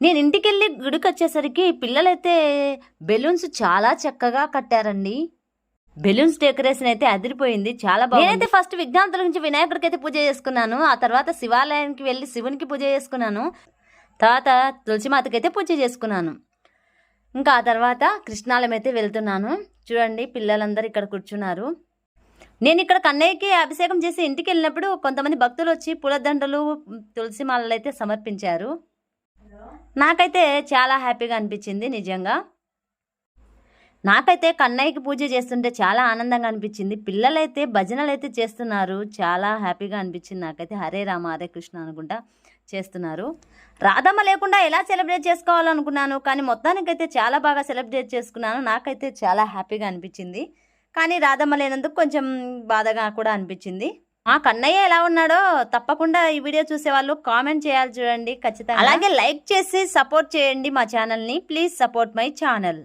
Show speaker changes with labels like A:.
A: నేను ఇంటికెళ్ళి గుడికొచ్చేసరికి పిల్లలైతే బెలూన్స్ చాలా చక్కగా కట్టారండి. బెలూన్స్ డెకరేషన్ అయితే అదిరిపోయింది, చాలా బాగుంది. నేనైతే ఫస్ట్ విఘ్నాంతుల నుంచి వినాయకుడికి అయితే పూజ చేసుకున్నాను. ఆ తర్వాత శివాలయానికి వెళ్ళి శివునికి పూజ చేసుకున్నాను. తర్వాత తులసిమాతకి అయితే పూజ చేసుకున్నాను. ఇంకా ఆ తర్వాత కృష్ణాలయం అయితే వెళ్తున్నాను. చూడండి పిల్లలందరూ ఇక్కడ కూర్చున్నారు. నేను ఇక్కడ కన్నయ్యకి అభిషేకం చేసి ఇంటికి వెళ్ళినప్పుడు కొంతమంది భక్తులు వచ్చి పూలదండలు తులసి మాలలు అయితే సమర్పించారు. నాకైతే చాలా హ్యాపీగా అనిపించింది. నిజంగా నాకైతే కన్నయ్యకి పూజ చేస్తుంటే చాలా ఆనందంగా అనిపించింది. పిల్లలైతే భజనలు అయితే చేస్తున్నారు, చాలా హ్యాపీగా అనిపించింది నాకైతే. హరే రామ హరే కృష్ణ అనుకుంటా చేస్తున్నారు. రాధమ్మ లేకుండా ఎలా సెలబ్రేట్ చేసుకోవాలనుకున్నాను, కానీ మొత్తానికైతే చాలా బాగా సెలబ్రేట్ చేసుకున్నాను. నాకైతే చాలా హ్యాపీగా అనిపించింది. కానీ రాధమ్మ లేనందుకు కొంచెం బాధగా కూడా అనిపించింది. ఆ కన్నయ్య ఎలా ఉన్నాడో తప్పకుండా ఈ వీడియో చూసే వాళ్ళు కామెంట్ చేయాలి చూడండి ఖచ్చితంగా. అలాగే లైక్ చేసి సపోర్ట్ చేయండి మా ఛానల్ని. Please support my channel.